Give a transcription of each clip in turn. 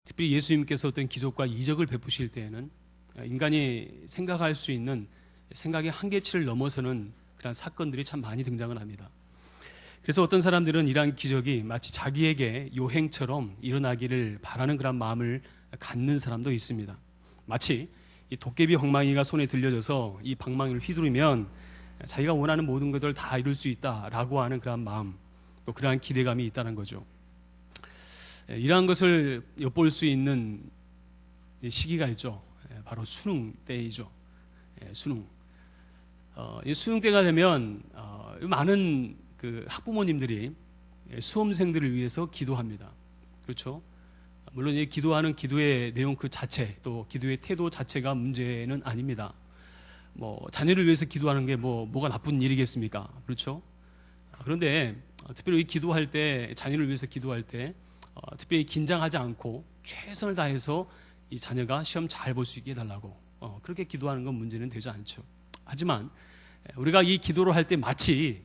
특별히 예수님께서 어떤 기적과 이적을 베푸실 때에는 인간이 생각할 수 있는 생각의 한계치를 넘어서는 그런 사건들이 참 많이 등장을 합니다. 그래서 어떤 사람들은 이러한 기적이 마치 자기에게 요행처럼 일어나기를 바라는 그런 마음을 갖는 사람도 있습니다. 마치 이 도깨비 방망이가 손에 들려져서 이 방망이를 휘두르면 자기가 원하는 모든 것들을 다 이룰 수 있다라고 하는 그런 마음, 또 그러한 기대감이 있다는 거죠. 이러한 것을 엿볼 수 있는 시기가 있죠. 바로 수능 때이죠. 수능. 이 수능 때가 되면 많은 그 학부모님들이 수험생들을 위해서 기도합니다. 그렇죠? 물론 이 기도하는 기도의 내용 그 자체, 또 기도의 태도 자체가 문제는 아닙니다. 자녀를 위해서 기도하는 게 뭐가 나쁜 일이겠습니까? 그렇죠? 그런데 특별히 기도할 때, 자녀를 위해서 기도할 때 특별히 긴장하지 않고 최선을 다해서 이 자녀가 시험 잘 볼 수 있게 해달라고 그렇게 기도하는 건 문제는 되지 않죠. 하지만 우리가 이 기도를 할 때 마치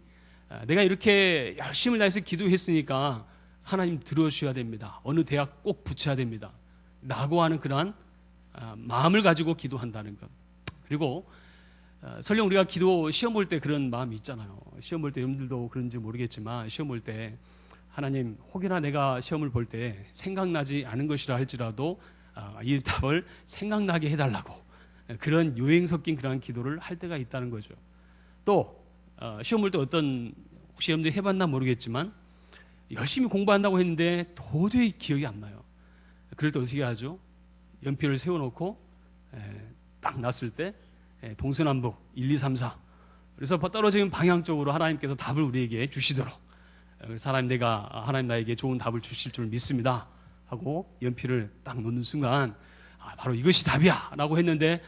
내가 이렇게 열심을 다해서 기도했으니까 하나님 들어주셔야 됩니다. 어느 대학 꼭 붙여야 됩니다. 라고 하는 그러한 마음을 가지고 기도한다는 것. 그리고 설령 우리가 시험 볼 때 그런 마음이 있잖아요. 시험 볼 때 여러분들도 그런지 모르겠지만 시험 볼 때 하나님 혹여나 내가 시험을 볼 때 생각나지 않은 것이라 할지라도 이 답을 생각나게 해달라고 그런 요행 섞인 그런 기도를 할 때가 있다는 거죠. 또 시험 볼 때 혹시 여러분들이 해봤나 모르겠지만 열심히 공부한다고 했는데 도저히 기억이 안 나요. 그럴 때 어떻게 하죠? 연필을 세워놓고 딱 놨을 때 동서남북 1, 2, 3, 4 그래서 떨어지는 방향 쪽으로 하나님께서 답을 우리에게 주시도록 하나님 나에게 좋은 답을 주실 줄 믿습니다 하고 연필을 딱 놓는 순간 바로 이것이 답이야 라고 했는데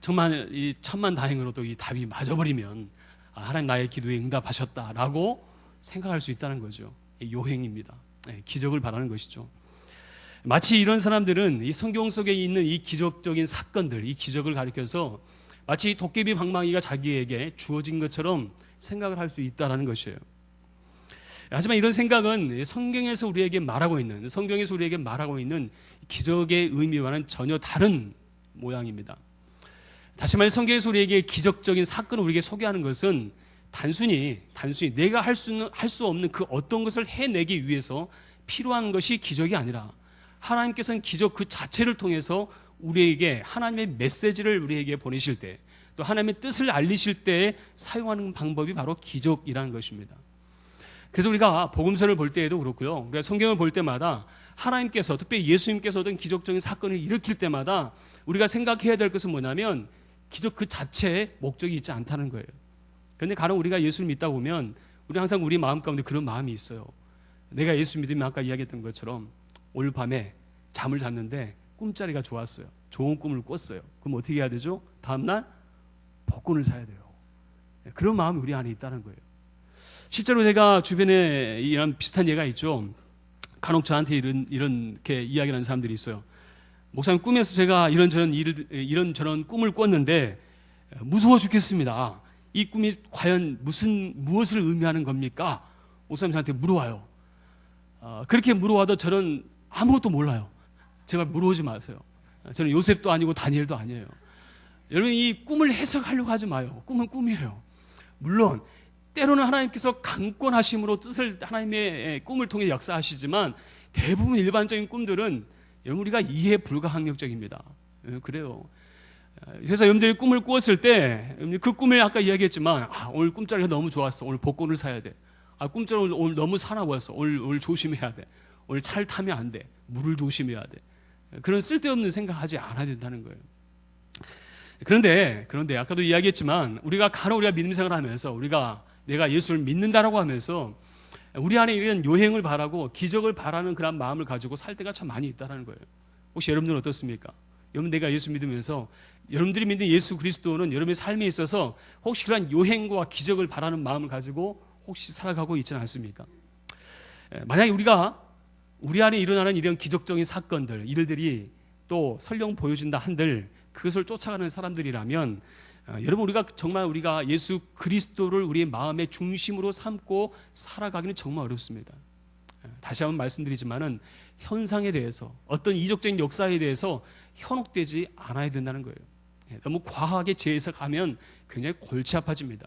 정말 이 천만다행으로 또 이 답이 맞아버리면 하나님 나의 기도에 응답하셨다라고 생각할 수 있다는 거죠. 요행입니다. 기적을 바라는 것이죠. 마치 이런 사람들은 이 성경 속에 있는 이 기적적인 사건들, 이 기적을 가리켜서 마치 도깨비 방망이가 자기에게 주어진 것처럼 생각을 할 수 있다는 것이에요. 하지만 이런 생각은 성경에서 우리에게 말하고 있는 기적의 의미와는 전혀 다른 모양입니다. 다시 말해 성경에서 우리에게 기적적인 사건을 우리에게 소개하는 것은 단순히 내가 할 수 없는 그 어떤 것을 해내기 위해서 필요한 것이 기적이 아니라 하나님께서는 기적 그 자체를 통해서 우리에게 하나님의 메시지를 우리에게 보내실 때 또 하나님의 뜻을 알리실 때 사용하는 방법이 바로 기적이라는 것입니다. 그래서 우리가 복음서를 볼 때에도 그렇고요. 우리가 성경을 볼 때마다 하나님께서 특별히 예수님께서 어떤 기적적인 사건을 일으킬 때마다 우리가 생각해야 될 것은 뭐냐면 기적 그 자체에 목적이 있지 않다는 거예요. 그런데 간혹 우리가 예수를 믿다 보면 우리 항상 우리 마음 가운데 그런 마음이 있어요. 내가 예수 믿으면 아까 이야기했던 것처럼 오늘 밤에 잠을 잤는데 꿈자리가 좋았어요. 좋은 꿈을 꿨어요. 그럼 어떻게 해야 되죠? 다음날 복권을 사야 돼요. 그런 마음이 우리 안에 있다는 거예요. 실제로 제가 주변에 이런 비슷한 예가 있죠. 간혹 저한테 이렇게 이야기를 하는 사람들이 있어요. 목사님 꿈에서 제가 이런저런 꿈을 꿨는데 무서워 죽겠습니다. 이 꿈이 과연 무엇을 의미하는 겁니까? 목사님 저한테 물어와요. 그렇게 물어와도 저는 아무것도 몰라요. 제발 물어오지 마세요. 저는 요셉도 아니고 다니엘도 아니에요. 여러분 이 꿈을 해석하려고 하지 마요. 꿈은 꿈이에요. 물론 때로는 하나님께서 강권하심으로 뜻을 하나님의 꿈을 통해 역사하시지만 대부분 일반적인 꿈들은 여러분 우리가 이해 불가항력적입니다. 그래요. 그래서 여러분들이 꿈을 꾸었을 때 그 꿈을 아까 이야기했지만 오늘 꿈자리가 너무 좋았어. 오늘 복권을 사야 돼. 꿈자리 오늘 너무 사나웠어. 오늘 조심해야 돼. 오늘 차를 타면 안 돼. 물을 조심해야 돼. 그런 쓸데없는 생각하지 않아야 된다는 거예요. 그런데 아까도 이야기했지만 우리가 믿음 생활을 하면서 내가 예수를 믿는다라고 하면서 우리 안에 이런 요행을 바라고 기적을 바라는 그런 마음을 가지고 살 때가 참 많이 있다는 거예요. 혹시 여러분들은 어떻습니까? 여러분 내가 예수 믿으면서 여러분들이 믿는 예수 그리스도는 여러분의 삶에 있어서 혹시 그런 요행과 기적을 바라는 마음을 가지고 혹시 살아가고 있지는 않습니까? 만약에 우리 안에 일어나는 이런 기적적인 사건들, 일들이 또 설령 보여진다 한들 그것을 쫓아가는 사람들이라면 여러분 우리가 예수 그리스도를 우리의 마음의 중심으로 삼고 살아가기는 정말 어렵습니다. 다시 한번 말씀드리지만은 현상에 대해서, 어떤 이적적인 역사에 대해서 현혹되지 않아야 된다는 거예요. 너무 과하게 재해석하면 굉장히 골치 아파집니다.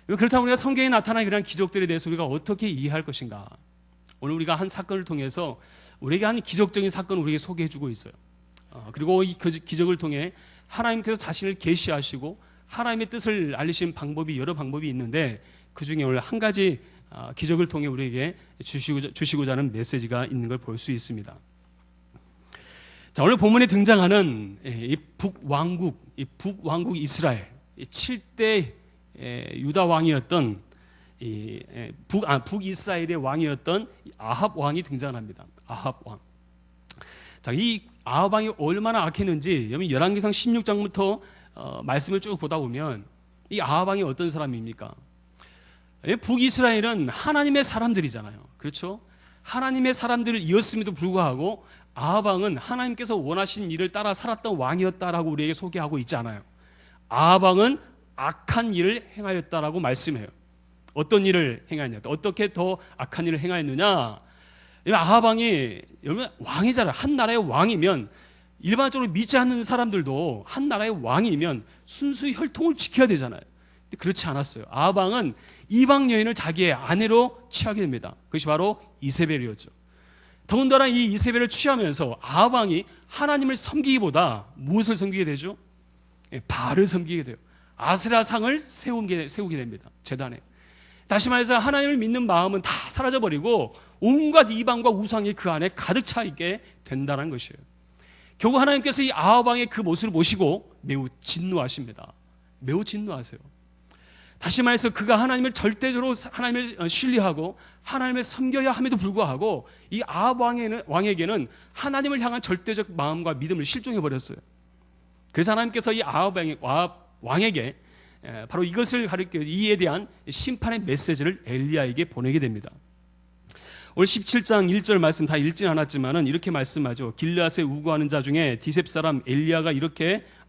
그렇다면 우리가 성경에 나타난 그런 기적들에 대해서 우리가 어떻게 이해할 것인가? 오늘 우리가 한 사건을 통해서 우리에게 한 기적적인 사건을 우리에게 소개해주고 있어요. 그리고 이 기적을 통해 하나님께서 자신을 계시하시고 하나님의 뜻을 알리신 방법이 여러 방법이 있는데, 그 중에 오늘 한 가지 기적을 통해 우리에게 주시고자 하는 메시지가 있는 걸 볼 수 있습니다. 자, 오늘 본문에 등장하는 이 북왕국 이스라엘, 7대 유다 왕이었던 북이스라엘의 왕이었던 아합 왕이 등장합니다. 아합 왕. 자, 이 아합 왕이 얼마나 악했는지 열왕기상 16장부터 말씀을 쭉 보다 보면 이 아합 왕이 어떤 사람입니까? 북이스라엘은 하나님의 사람들이잖아요. 그렇죠? 하나님의 사람들이었음에도 불구하고 아합 왕은 하나님께서 원하신 일을 따라 살았던 왕이었다라고 우리에게 소개하고 있지 않아요. 아합 왕은 악한 일을 행하였다라고 말씀해요. 어떤 일을 행하였냐? 어떻게 더 악한 일을 행하였느냐? 아합 왕이 왕이잖아요. 한 나라의 왕이면 일반적으로 믿지 않는 사람들도 한 나라의 왕이면 순수히 혈통을 지켜야 되잖아요. 근데 그렇지 않았어요. 아합 왕은 이방 여인을 자기의 아내로 취하게 됩니다. 그것이 바로 이세벨이었죠. 더군다나 이 이세벨을 취하면서 아합 왕이 하나님을 섬기기보다 무엇을 섬기게 되죠? 바알을 섬기게 돼요. 아세라상을 세우게 됩니다. 제단에. 다시 말해서 하나님을 믿는 마음은 다 사라져버리고 온갖 이방과 우상이 그 안에 가득 차 있게 된다는 것이에요. 결국 하나님께서 이 아합 왕의 그 모습을 보시고 매우 진노하십니다. 매우 진노하세요. 다시 말해서 그가 하나님을 절대적으로 하나님을 신뢰하고 하나님을 섬겨야 함에도 불구하고 이 아합 왕에게는 하나님을 향한 절대적 마음과 믿음을 실종해 버렸어요. 그래서 하나님께서 이 아합 왕에게 바로 이것을 가리켜 이에 대한 심판의 메시지를 엘리야에게 보내게 됩니다. 오늘 17장 1절 말씀 다 읽진 않았지만은 이렇게 말씀하죠. 길르앗에 우거하는 자 중에 디셉 사람 엘리야가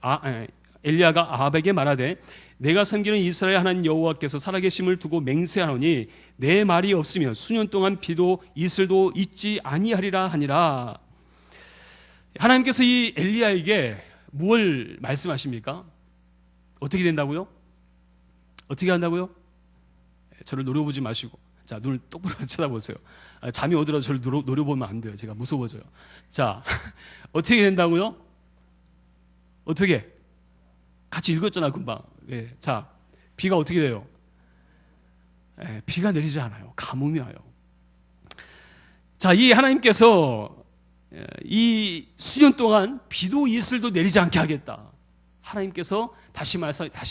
아합에게 말하되 내가 섬기는 이스라엘 하나님 여호와께서 살아계심을 두고 맹세하노니 내 말이 없으면 수년 동안 비도 이슬도 있지 아니하리라 하니라. 하나님께서 이 엘리야에게 무엇을 말씀하십니까? 어떻게 된다고요? 어떻게 한다고요? 저를 노려보지 마시고, 자, 눈을 똑바로 쳐다보세요. 잠이 오더라도 저를 노려보면 안 돼요. 제가 무서워져요. 자, 어떻게 된다고요? 어떻게? 같이 읽었잖아, 금방. 예. 자, 비가 어떻게 돼요? 예, 비가 내리지 않아요. 가뭄이 와요. 자, 이 하나님께서 이 수년 동안 비도 이슬도 내리지 않게 하겠다. 하나님께서 다시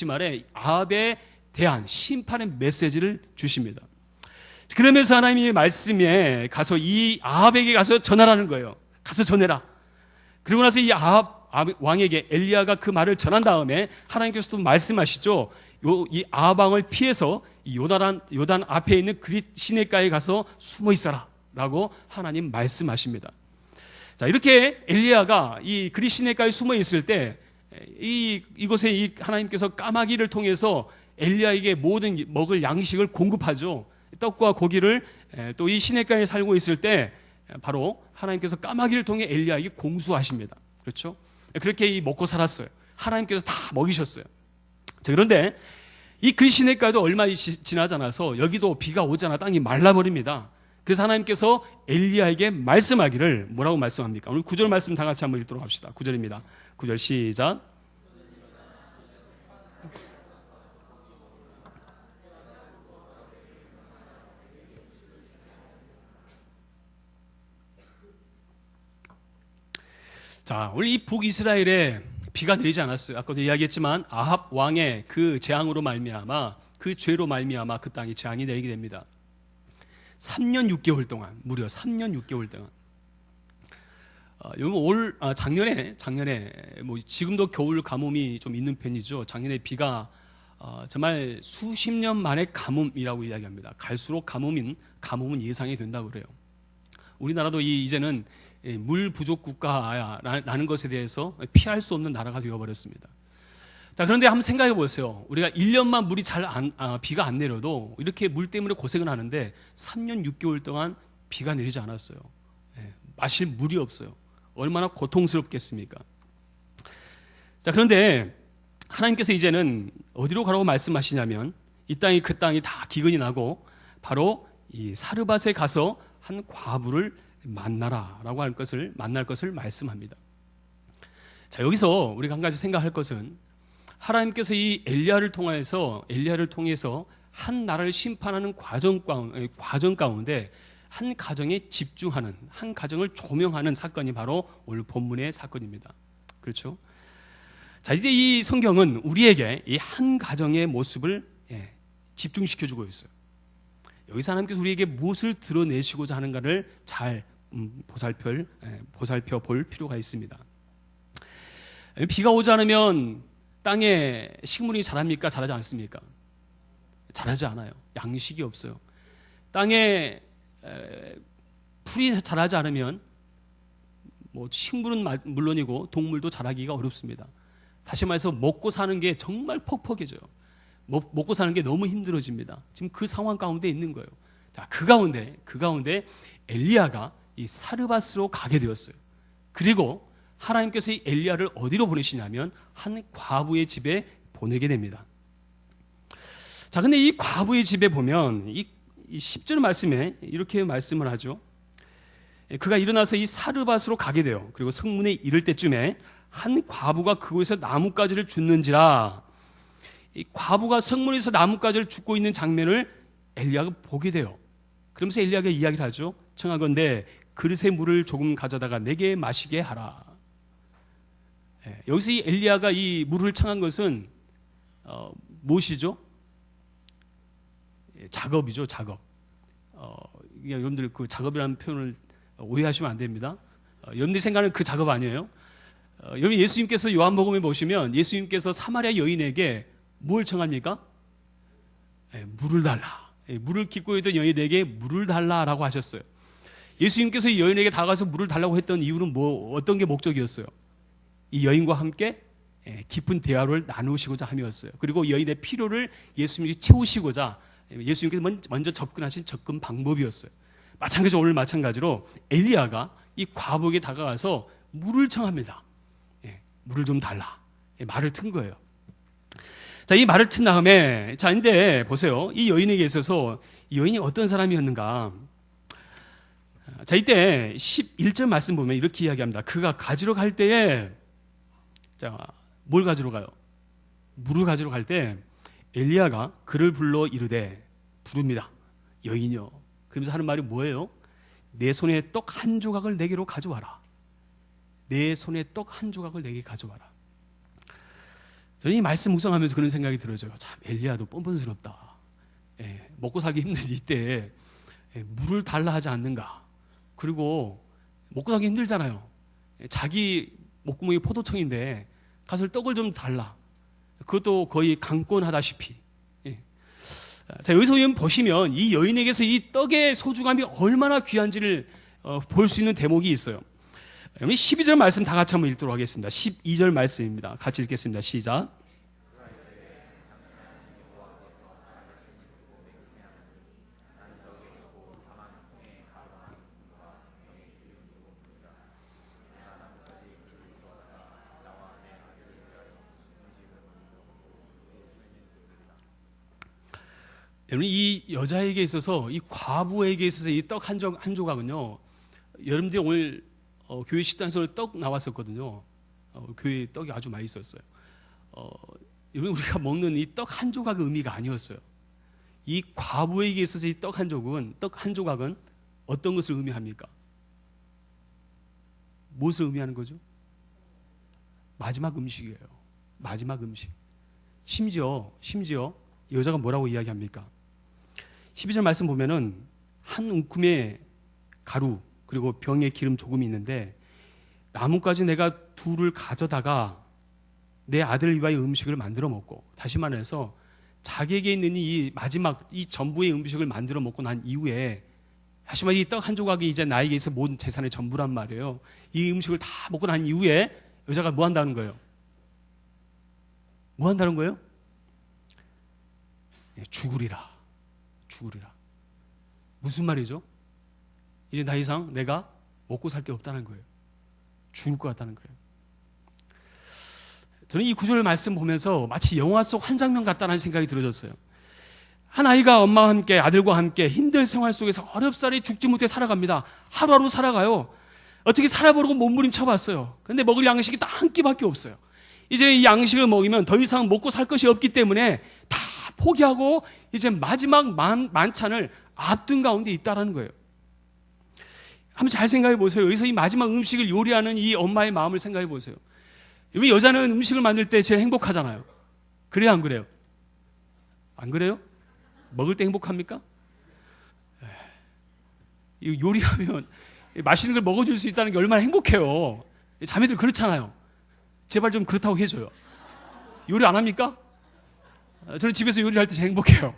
말해 아합에 대한 심판의 메시지를 주십니다. 그러면서 하나님의 말씀에 가서 이 아합에게 가서 전하라는 거예요. 가서 전해라. 그리고 나서 이 아합 왕에게 엘리야가 그 말을 전한 다음에 하나님께서 또 말씀하시죠. 이 아합 왕을 피해서 이 요단 앞에 있는 그릿 시내가에 가서 숨어 있어라 라고 하나님 말씀하십니다. 자, 이렇게 엘리야가 이 그릿 시내가에 숨어 있을 때 이곳에 이 하나님께서 까마귀를 통해서 엘리야에게 모든 먹을 양식을 공급하죠. 떡과 고기를 또 이 시내가에 살고 있을 때 바로 하나님께서 까마귀를 통해 엘리야에게 공수하십니다. 그렇죠? 그렇게 먹고 살았어요. 하나님께서 다 먹이셨어요. 자, 그런데 이 그릿 시내가도 얼마 지나지 않아서 여기도 비가 오잖아 땅이 말라버립니다. 그래서 하나님께서 엘리야에게 말씀하기를 뭐라고 말씀합니까? 오늘 9절 말씀 다 같이 한번 읽도록 합시다. 9절입니다. 9절 시작. 자, 오늘 이 북이스라엘에 비가 내리지 않았어요. 아까도 이야기했지만 아합 왕의 그 재앙으로 말미암아, 그 죄로 말미암아 그 땅에 재앙이 내리게 됩니다. 3년 6개월 동안, 무려 3년 6개월 동안. 작년에 뭐 지금도 겨울 가뭄이 좀 있는 편이죠. 작년에 비가 정말 수십 년 만에 가뭄이라고 이야기합니다. 갈수록 가뭄은 예상이 된다고 그래요. 우리나라도 이제는 물 부족 국가라는 것에 대해서 피할 수 없는 나라가 되어버렸습니다. 자, 그런데 한번 생각해 보세요. 우리가 1년만 비가 안 내려도 이렇게 물 때문에 고생을 하는데 3년 6개월 동안 비가 내리지 않았어요. 마실 물이 없어요. 얼마나 고통스럽겠습니까? 자, 그런데 하나님께서 이제는 어디로 가라고 말씀하시냐면 이 땅이 그 땅이 다 기근이 나고 바로 이 사르밧에 가서 한 과부를 만날 것을 말씀합니다. 자, 여기서 우리가 한 가지 생각할 것은 하나님께서 이 엘리야를 통해서 한 나라를 심판하는 과정 가운데 한 가정에 집중하는, 한 가정을 조명하는 사건이 바로 오늘 본문의 사건입니다. 그렇죠? 자, 이제 이 성경은 우리에게 이 한 가정의 모습을 집중시켜주고 있어요. 여기서 하나님께서 우리에게 무엇을 드러내시고자 하는가를 잘 보살펴 볼 필요가 있습니다. 비가 오지 않으면 땅에 식물이 자랍니까? 자라지 않습니까? 자라지 않아요. 양식이 없어요. 땅에 풀이 자라지 않으면 식물은 물론이고 동물도 자라기가 어렵습니다. 다시 말해서 먹고 사는 게 정말 퍽퍽해져요. 먹고 사는 게 너무 힘들어집니다. 지금 그 상황 가운데 있는 거예요. 자, 그 가운데 엘리야가 이 사르밧으로 가게 되었어요. 그리고 하나님께서 이 엘리야를 어디로 보내시냐면 한 과부의 집에 보내게 됩니다. 자, 근데 이 과부의 집에 보면 이 10절 말씀에 이렇게 말씀을 하죠. 그가 일어나서 이 사르밧으로 가게 돼요. 그리고 성문에 이를 때쯤에 한 과부가 그곳에서 나뭇가지를 줍는지라. 이 과부가 성문에서 나뭇가지를 줍고 있는 장면을 엘리야가 보게 돼요. 그러면서 엘리야가 이야기를 하죠. 청하건대 그릇에 물을 조금 가져다가 내게 마시게 하라. 여기서 이 엘리야가 이 물을 청한 것은 무엇이죠? 작업이죠, 작업. 여러분들 그 작업이라는 표현을 오해하시면 안 됩니다. 여러분들이 생각하는 그 작업 아니에요. 여러분 예수님께서 요한복음에 보시면 예수님께서 사마리아 여인에게 뭘 청합니까? 물을 달라. 물을 깃고 있던 여인에게 물을 달라라고 하셨어요. 예수님께서 이 여인에게 다가가서 물을 달라고 했던 이유는 어떤 게 목적이었어요? 이 여인과 함께 깊은 대화를 나누시고자 함이었어요. 그리고 여인의 필요를 예수님이 채우시고자 예수님께서 먼저 접근하신 접근 방법이었어요. 오늘 마찬가지로 엘리야가 이 과부에게 다가가서 물을 청합니다. 물을 좀 달라. 말을 튼 거예요. 자, 이 말을 튼 다음에, 근데 보세요. 이 여인에게 있어서 이 여인이 어떤 사람이었는가? 자, 이때 11절 말씀 보면 이렇게 이야기합니다. 그가 가지러 갈 때에, 뭘 가지러 가요? 물을 가지러 갈 때 엘리야가 그를 불러 이르되, 부릅니다. 여인이여. 그러면서 하는 말이 뭐예요? 내 손에 떡 한 조각을 내게로 가져와라. 내 손에 떡 한 조각을 내게 가져와라. 저는 이 말씀 묵상하면서 그런 생각이 들어져요. 참 엘리야도 뻔뻔스럽다. 먹고 살기 힘든 이때 물을 달라 하지 않는가. 그리고 먹고 살기 힘들잖아요. 자기 목구멍이 포도청인데 가서 떡을 좀 달라. 그것도 거의 강권하다시피. 자, 여기서 보시면 이 여인에게서 이 떡의 소중함이 얼마나 귀한지를 볼 수 있는 대목이 있어요. 12절 말씀 다 같이 한번 읽도록 하겠습니다. 12절 말씀입니다. 같이 읽겠습니다. 시작. 여러분 이 여자에게 있어서 이 과부에게 있어서 이 떡 한 조각은요. 여러분들이 오늘 교회 식단에서 떡 나왔었거든요. 교회 떡이 아주 맛있었어요. 여러분 우리가 먹는 이 떡 한 조각의 의미가 아니었어요. 이 과부에게 있어서 이 떡 한 조각은 어떤 것을 의미합니까? 무엇을 의미하는 거죠? 마지막 음식이에요. 마지막 음식. 심지어 여자가 뭐라고 이야기합니까? 12절 말씀 보면은 한 움큼의 가루 그리고 병에 기름 조금이 있는데 나뭇가지 내가 둘을 가져다가 내 아들을 위하여 음식을 만들어 먹고, 다시 말해서 자기에게 있는 이 마지막 이 전부의 음식을 만들어 먹고 난 이후에, 다시 말해 이 떡 한 조각이 이제 나에게 있어 모든 재산의 전부란 말이에요. 이 음식을 다 먹고 난 이후에 여자가 뭐 한다는 거예요? 뭐 한다는 거예요? 죽으리라. 무슨 말이죠? 이제 더 이상 내가 먹고 살 게 없다는 거예요. 죽을 것 같다는 거예요. 저는 이 구절 말씀 보면서 마치 영화 속 한 장면 같다는 생각이 들어졌어요. 한 아이가 엄마와 함께, 아들과 함께 힘든 생활 속에서 어렵사리 죽지 못해 살아갑니다. 하루하루 살아가요. 어떻게 살아보려고 몸부림쳐봤어요. 근데 먹을 양식이 딱 한 끼밖에 없어요. 이제 이 양식을 먹이면 더 이상 먹고 살 것이 없기 때문에 다 포기하고 이제 마지막 만찬을 앞둔 가운데 있다라는 거예요. 한번 잘 생각해 보세요. 여기서 이 마지막 음식을 요리하는 이 엄마의 마음을 생각해 보세요. 여러분, 여자는 음식을 만들 때 제일 행복하잖아요. 그래요, 안 그래요? 안 그래요? 먹을 때 행복합니까? 요리하면 맛있는 걸 먹어줄 수 있다는 게 얼마나 행복해요. 자매들 그렇잖아요. 제발 좀 그렇다고 해줘요. 요리 안 합니까? 저는 집에서 요리할 때 제일 행복해요.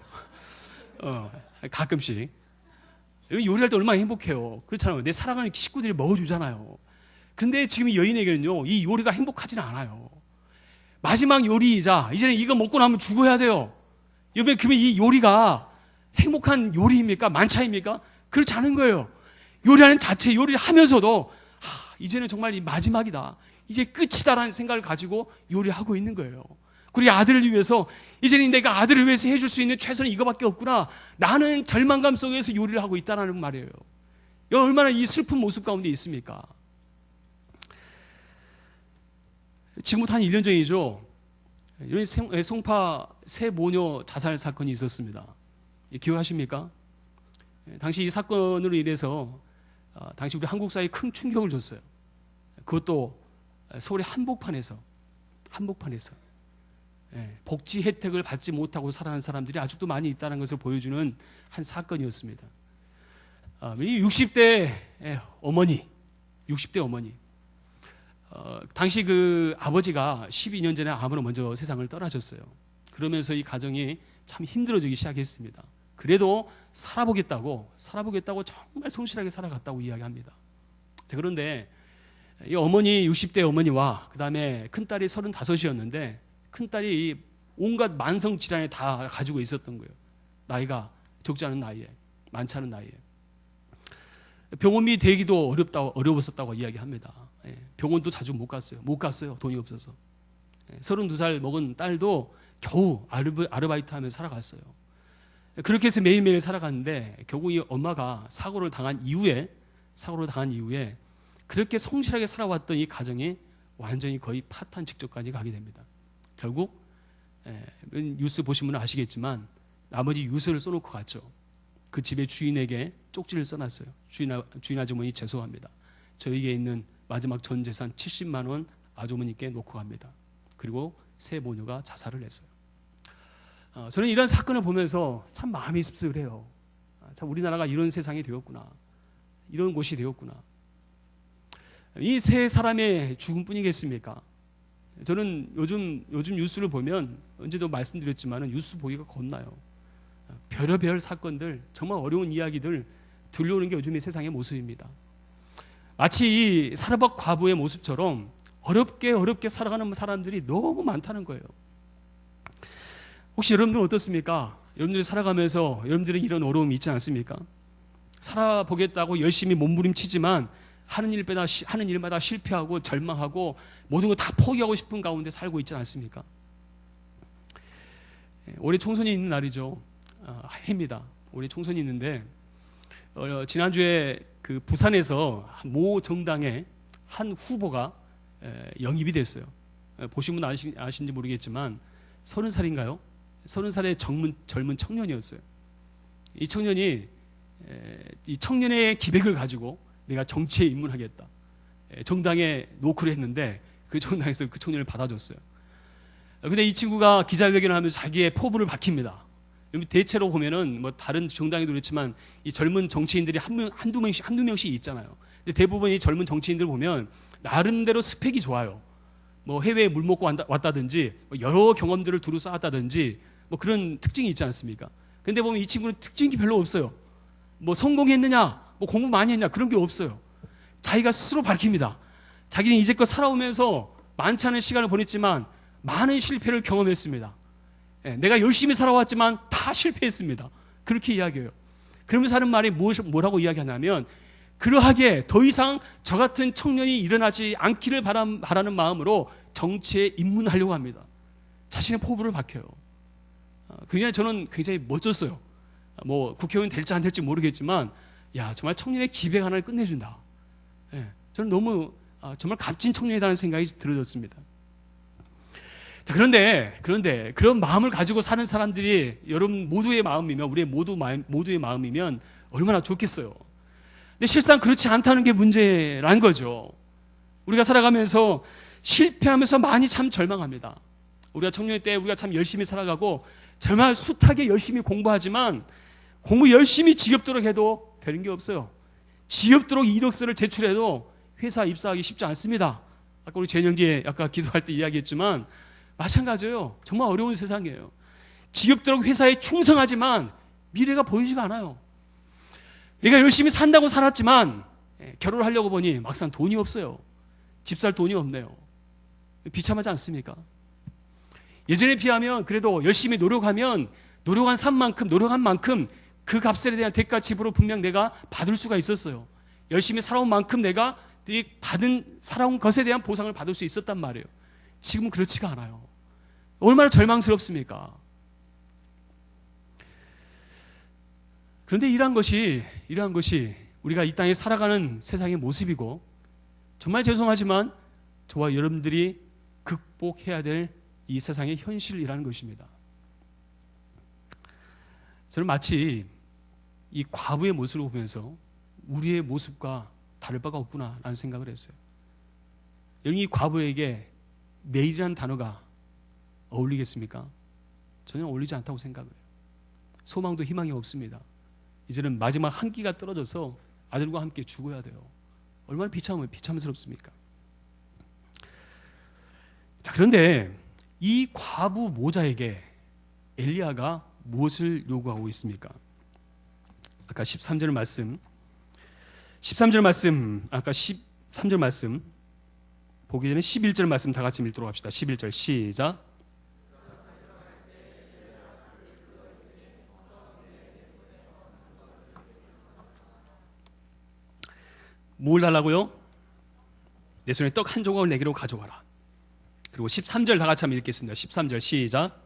가끔씩. 요리할 때 얼마나 행복해요. 그렇잖아요. 내 사랑하는 식구들이 먹어주잖아요. 근데 지금 이 여인에게는요, 이 요리가 행복하지는 않아요. 마지막 요리이자 이제는 이거 먹고 나면 죽어야 돼요. 여러분, 그러면 이 요리가 행복한 요리입니까? 만찬입니까? 그렇지 않은 거예요. 요리하는 자체, 요리를 하면서도 이제는 정말 이 마지막이다, 이제 끝이다라는 생각을 가지고 요리하고 있는 거예요. 그리고 아들을 위해서 이제는 내가 아들을 위해서 해줄 수 있는 최선은 이거밖에 없구나 라는 절망감 속에서 요리를 하고 있다는 말이에요. 얼마나 이 슬픈 모습 가운데 있습니까? 지금부터 한 1년 전이죠. 송파 세 모녀 자살 사건이 있었습니다. 기억하십니까? 당시 이 사건으로 인해서 당시 우리 한국 사회에 큰 충격을 줬어요. 그것도 서울의 한복판에서 복지 혜택을 받지 못하고 살아가는 사람들이 아직도 많이 있다는 것을 보여주는 한 사건이었습니다. 60대 어머니, 당시 그 아버지가 12년 전에 암으로 먼저 세상을 떠나셨어요. 그러면서 이 가정이 참 힘들어지기 시작했습니다. 그래도 살아보겠다고 정말 성실하게 살아갔다고 이야기합니다. 그런데 이 어머니, 60대 어머니와 그 다음에 큰딸이 35이었는데 큰딸이 온갖 만성 질환을 다 가지고 있었던 거예요. 나이가 적지 않은 나이에, 많지 않은 나이에. 병원비 대기도 어려웠었다고 이야기합니다. 병원도 자주 못 갔어요. 돈이 없어서. 32살 먹은 딸도 겨우 아르바이트 하면서 살아갔어요. 그렇게 해서 매일매일 살아갔는데 결국 이 엄마가 사고를 당한 이후에 그렇게 성실하게 살아왔던 이 가정이 완전히 거의 파탄 직전까지 가게 됩니다. 결국 뉴스 보신 분은 아시겠지만 나머지 유서를 써놓고 갔죠. 그 집의 주인에게 쪽지를 써놨어요. 주인 아주머니 죄송합니다. 저에게 있는 마지막 전 재산 70만 원 아주머니께 놓고 갑니다. 그리고 세 모녀가 자살을 했어요. 저는 이런 사건을 보면서 참 마음이 씁쓸해요. 참 우리나라가 이런 세상이 되었구나. 이런 곳이 되었구나. 이 세 사람의 죽음뿐이겠습니까? 저는 요즘 뉴스를 보면 언제도 말씀드렸지만 뉴스 보기가 겁나요. 별의별 사건들, 정말 어려운 이야기들 들려오는 게 요즘의 세상의 모습입니다. 마치 이 사르밧 과부의 모습처럼 어렵게 살아가는 사람들이 너무 많다는 거예요. 혹시 여러분들은 어떻습니까? 여러분들이 살아가면서 여러분들의 이런 어려움이 있지 않습니까? 살아보겠다고 열심히 몸부림치지만 하는 일마다 실패하고 절망하고 모든 거 다 포기하고 싶은 가운데 살고 있지 않습니까? 올해 총선이 있는 날이죠. 해입니다. 올해 총선이 있는데 지난주에 그 부산에서 모 정당의 한 후보가 영입이 됐어요. 보신 분 아신지 모르겠지만 30살인가요? 30살의 젊은 청년이었어요. 이 청년이 이 청년의 기백을 가지고 내가 정치에 입문하겠다, 정당에 노크를 했는데 그 정당에서 그 청년을 받아줬어요. 근데 이 친구가 기자회견을 하면서 자기의 포부를 밝힙니다. 대체로 보면은 뭐 다른 정당에도 그렇지만 이 젊은 정치인들이 한두 명씩 있잖아요. 근데 대부분 이 젊은 정치인들 보면 나름대로 스펙이 좋아요. 뭐 해외에 물 먹고 왔다든지 여러 경험들을 두루 쌓았다든지 뭐 그런 특징이 있지 않습니까? 근데 보면 이 친구는 특징이 별로 없어요. 뭐 성공했느냐, 뭐 공부 많이 했냐, 그런 게 없어요. 자기가 스스로 밝힙니다. 자기는 이제껏 살아오면서 많지 않은 시간을 보냈지만 많은 실패를 경험했습니다. 내가 열심히 살아왔지만 다 실패했습니다. 그렇게 이야기해요. 그러면서 하는 말이 뭐라고 이야기하냐면 그러하게 더 이상 저 같은 청년이 일어나지 않기를 바라는 마음으로 정치에 입문하려고 합니다. 자신의 포부를 밝혀요. 그냥 저는 굉장히 멋졌어요. 뭐 국회의원 될지 안 될지 모르겠지만 야, 정말 청년의 기백 하나를 끝내준다. 예, 저는 너무 정말 값진 청년이라는 생각이 들어졌습니다. 자, 그런데 그런 마음을 가지고 사는 사람들이 여러분 모두의 마음이면, 우리의 모두의 마음이면 얼마나 좋겠어요. 근데 실상 그렇지 않다는 게 문제라는 거죠. 우리가 살아가면서 실패하면서 많이 참 절망합니다. 우리가 청년 때 우리가 참 열심히 살아가고 정말 숱하게 열심히 공부하지만 공부 열심히 지겹도록 해도 되는 게 없어요. 지겹도록 이력서를 제출해도 회사 입사하기 쉽지 않습니다. 아까 우리 재영지 아까 기도할 때 이야기했지만 마찬가지예요. 정말 어려운 세상이에요. 지겹도록 회사에 충성하지만 미래가 보이지가 않아요. 내가 열심히 산다고 살았지만 결혼을 하려고 보니 막상 돈이 없어요. 집 살 돈이 없네요. 비참하지 않습니까? 예전에 비하면 그래도 열심히 노력하면 노력한 만큼 그 값에 대한 대가 지불을 분명 내가 받을 수가 있었어요. 열심히 살아온 만큼 내가 살아온 것에 대한 보상을 받을 수 있었단 말이에요. 지금은 그렇지가 않아요. 얼마나 절망스럽습니까? 그런데 이러한 것이 우리가 이 땅에 살아가는 세상의 모습이고, 정말 죄송하지만 저와 여러분들이 극복해야 될 이 세상의 현실이라는 것입니다. 저는 마치 이 과부의 모습을 보면서 우리의 모습과 다를 바가 없구나라는 생각을 했어요. 여러분, 이 과부에게 내일이라는 단어가 어울리겠습니까? 전혀 어울리지 않다고 생각을 해요. 소망도 희망이 없습니다. 이제는 마지막 한 끼가 떨어져서 아들과 함께 죽어야 돼요. 얼마나 비참스럽습니까? 자, 그런데 이 과부 모자에게 엘리야가 무엇을 요구하고 있습니까? 아까 13절 말씀, 아까 13절 말씀 보기 전에 11절 말씀 다 같이 읽도록 합시다. 11절 시작. 뭘 달라고요? 내 손에 떡 한 조각을 내게로 가져와라. 그리고 13절 다 같이 한번 읽겠습니다. 13절 시작.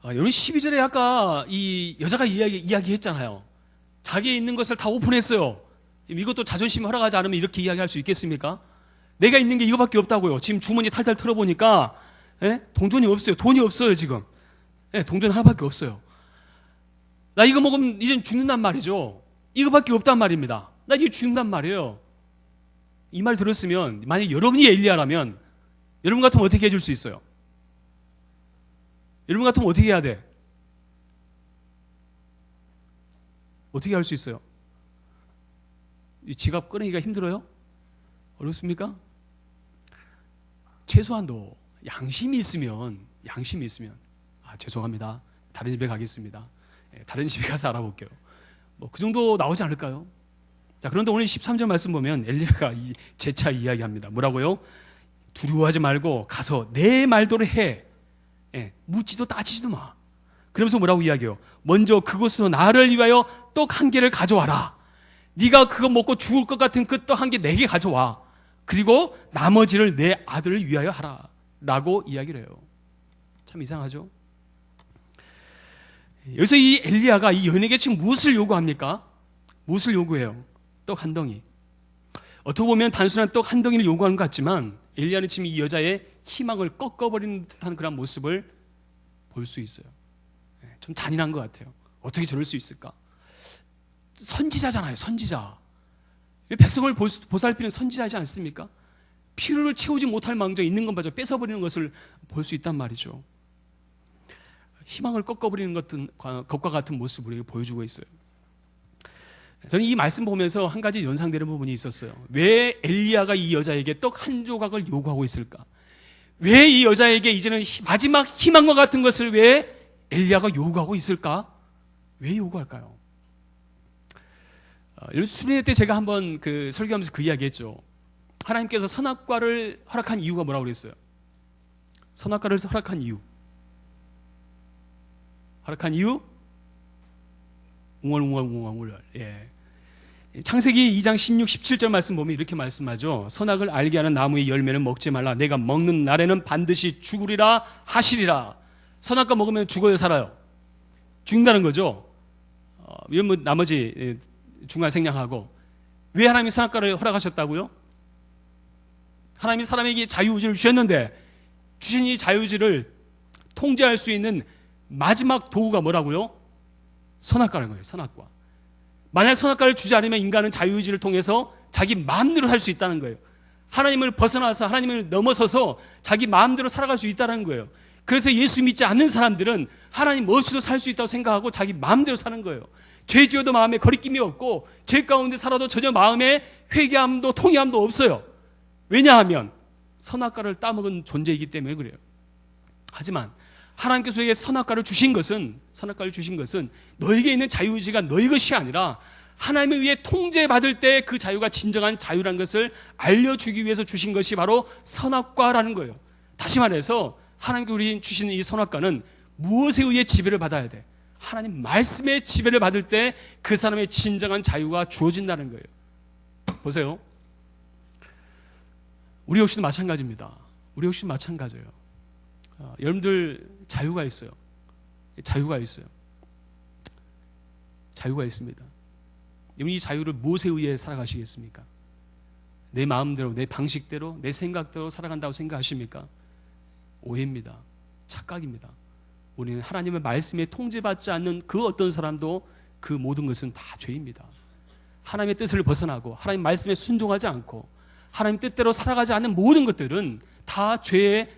여기 12절에 아까 이 여자가 이야기했잖아요. 자기에 있는 것을 다 오픈했어요. 이것도 자존심이 허락하지 않으면 이렇게 이야기할 수 있겠습니까? 내가 있는 게 이거밖에 없다고요. 지금 주머니 탈탈 털어보니까 동전이 없어요. 돈이 없어요 지금. 동전 하나밖에 없어요. 나 이거 먹으면 이젠 죽는단 말이죠. 이거밖에 없단 말입니다. 나 이제 죽는단 말이에요. 이 말 들었으면 만약 여러분이 엘리야라면 여러분 같으면 어떻게 해줄 수 있어요? 여러분 같으면 어떻게 해야 돼? 어떻게 할 수 있어요? 이 지갑 꺼내기가 힘들어요? 어렵습니까? 최소한도 양심이 있으면 죄송합니다. 다른 집에 가겠습니다. 다른 집에 가서 알아볼게요. 뭐 그 정도 나오지 않을까요? 자, 그런데 오늘 13절 말씀 보면 엘리야가 재차 이야기합니다. 뭐라고요? 두려워하지 말고 가서 내 말대로 해. 묻지도 따지지도 마. 그러면서 뭐라고 이야기해요? 먼저 그곳으로 나를 위하여 떡 한 개를 가져와라. 네가 그거 먹고 죽을 것 같은 그 떡 한 개 내게 가져와. 그리고 나머지를 내 아들을 위하여 하라 라고 이야기를 해요. 참 이상하죠? 여기서 이 엘리야가 이 여인에게 지금 무엇을 요구합니까? 무엇을 요구해요? 떡 한 덩이. 어떻게 보면 단순한 떡 한 덩이를 요구하는 것 같지만 엘리야는 지금 이 여자의 희망을 꺾어버리는 듯한 그런 모습을 볼 수 있어요. 좀 잔인한 것 같아요. 어떻게 저럴 수 있을까? 선지자잖아요. 선지자. 백성을 보살피는 선지자이지 않습니까? 필요를 채우지 못할 망정 있는 것마저 뺏어버리는 것을 볼 수 있단 말이죠. 희망을 꺾어버리는 것과 같은 모습을 우리에게 보여주고 있어요. 저는 이 말씀 보면서 한 가지 연상되는 부분이 있었어요. 왜 엘리야가 이 여자에게 떡 한 조각을 요구하고 있을까? 왜 이 여자에게 이제는 마지막 희망과 같은 것을 왜 엘리야가 요구하고 있을까? 왜 요구할까요? 수련회 때 제가 한번 설교하면서 그 이야기했죠. 하나님께서 선악과를 허락한 이유가 뭐라고 그랬어요? 선악과를 허락한 이유. 허락한 이유? 웅얼웅얼. 예. 창세기 2장 16, 17절 말씀 보면 이렇게 말씀하죠. 선악을 알게 하는 나무의 열매는 먹지 말라. 내가 먹는 날에는 반드시 죽으리라 하시리라. 선악과 먹으면 죽어요, 살아요? 죽는다는 거죠. 이런 뭐 나머지 중간 생략하고. 왜 하나님이 선악과를 허락하셨다고요? 하나님이 사람에게 자유의지를 주셨는데 주신 이 자유의지를 통제할 수 있는 마지막 도구가 뭐라고요? 선악과라는 거예요. 선악과. 만약 선악과를 주지 않으면 인간은 자유의지를 통해서 자기 마음대로 살 수 있다는 거예요. 하나님을 벗어나서 하나님을 넘어서서 자기 마음대로 살아갈 수 있다는 거예요. 그래서 예수 믿지 않는 사람들은 하나님 없이도 살 수 있다고 생각하고 자기 마음대로 사는 거예요. 죄 지어도 마음에 거리낌이 없고 죄 가운데 살아도 전혀 마음에 회개함도 통회함도 없어요. 왜냐하면 선악과를 따먹은 존재이기 때문에 그래요. 하지만 하나님께서 너에게 선악과를 주신 것은 너에게 있는 자유의지가 너희 것이 아니라 하나님에 의해 통제받을 때 그 자유가 진정한 자유라는 것을 알려주기 위해서 주신 것이 바로 선악과라는 거예요. 다시 말해서 하나님께 우리 주시는 이 선악과는 무엇에 의해 지배를 받아야 돼? 하나님 말씀의 지배를 받을 때 그 사람의 진정한 자유가 주어진다는 거예요. 보세요. 우리 역시도 마찬가지입니다. 우리 역시 마찬가지예요. 여러분들 자유가 있어요. 자유가 있습니다. 여러분 이 자유를 무엇에 의해 살아가시겠습니까? 내 마음대로, 내 방식대로, 내 생각대로 살아간다고 생각하십니까? 오해입니다. 착각입니다. 우리는 하나님의 말씀에 통제받지 않는 그 어떤 사람도 그 모든 것은 다 죄입니다. 하나님의 뜻을 벗어나고 하나님 말씀에 순종하지 않고 하나님 뜻대로 살아가지 않는 모든 것들은 다 죄의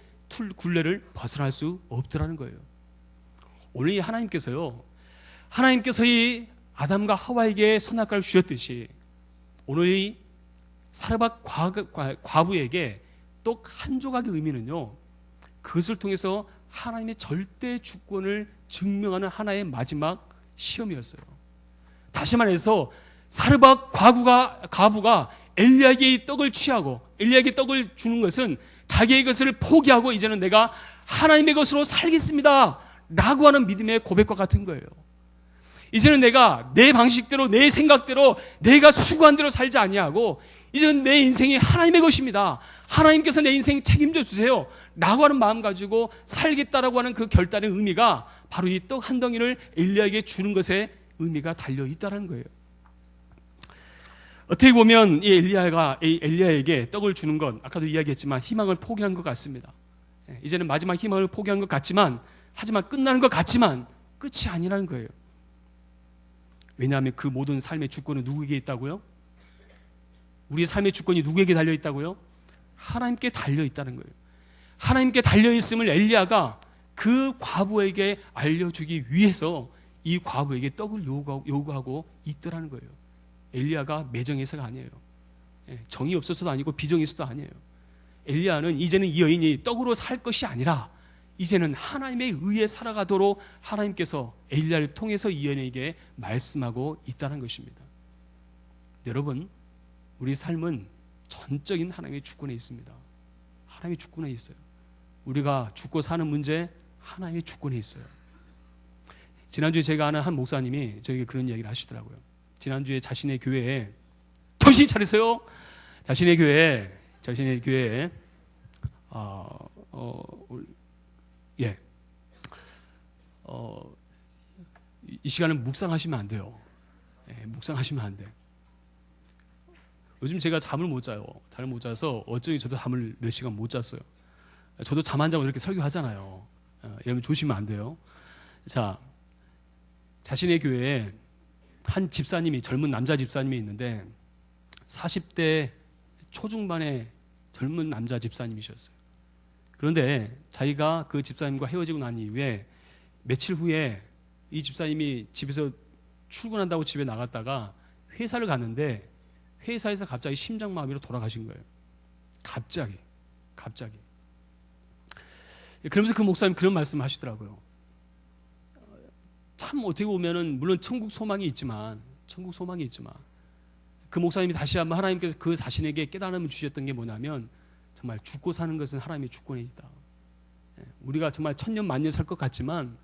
굴레를 벗어날 수 없더라는 거예요. 오늘 이 하나님께서 이 아담과 하와에게 선악과를 주셨듯이 오늘 이 사르밧 과부에게 또 한 조각의 의미는요, 그것을 통해서 하나님의 절대 주권을 증명하는 하나의 마지막 시험이었어요. 다시 말해서 사르밧 과부가 엘리야에게 떡을 취하고 엘리야에게 떡을 주는 것은 자기의 것을 포기하고 이제는 내가 하나님의 것으로 살겠습니다 라고 하는 믿음의 고백과 같은 거예요. 이제는 내가 내 방식대로 내 생각대로 내가 수고한 대로 살지 아니하고 이제는 내 인생이 하나님의 것입니다. 하나님께서 내 인생 책임져 주세요 라고 하는 마음 가지고 살겠다라고 하는 그 결단의 의미가 바로 이 떡 한 덩이를 엘리야에게 주는 것에 의미가 달려있다는 거예요. 어떻게 보면 이 엘리야에게 떡을 주는 건 아까도 이야기했지만 희망을 포기한 것 같습니다. 이제는 마지막 희망을 포기한 것 같지만, 하지만 끝나는 것 같지만 끝이 아니라는 거예요. 왜냐하면 그 모든 삶의 주권은 누구에게 있다고요? 우리의 삶의 주권이 누구에게 달려있다고요? 하나님께 달려있다는 거예요. 하나님께 달려있음을 엘리야가 그 과부에게 알려주기 위해서 이 과부에게 떡을 요구하고 있더라는 거예요. 엘리야가 매정해서가 아니에요. 정이 없어서도 아니고 비정해서도 아니에요. 엘리야는 이제는 이 여인이 떡으로 살 것이 아니라 이제는 하나님에 의해 살아가도록 하나님께서 엘리야를 통해서 이 여인에게 말씀하고 있다는 것입니다. 여러분, 우리 삶은 전적인 하나님의 주권에 있습니다. 하나님의 주권에 있어요. 우리가 죽고 사는 문제 하나님의 주권에 있어요. 지난주에 제가 아는 한 목사님이 저에게 그런 이야기를 하시더라고요. 지난주에 자신의 교회에 정신 차리세요. 자신의 교회에 이 시간은 묵상하시면 안 돼요. 묵상하시면 안 돼. 요즘 제가 잠을 못 자요. 잠을 못 자서 어쩌니 저도 잠을 몇 시간 못 잤어요. 저도 잠 안 자고 이렇게 설교하잖아요. 여러분 조심하면 안 돼요. 자, 자신의 교회에 한 집사님이, 젊은 남자 집사님이 있는데 40대 초중반의 젊은 남자 집사님이셨어요. 그런데 자기가 그 집사님과 헤어지고 난 이후에 며칠 후에 이 집사님이 집에서 출근한다고 집에 나갔다가 회사를 갔는데 회사에서 갑자기 심장마비로 돌아가신 거예요. 갑자기. 그러면서 그 목사님 그런 말씀 하시더라고요. 참 어떻게 보면은 물론 천국 소망이 있지만 그 목사님이 다시 한번 하나님께서 그 자신에게 깨달음을 주셨던 게 뭐냐면 정말 죽고 사는 것은 하나님의 주권에 있다. 우리가 정말 천년 만년 살 것 같지만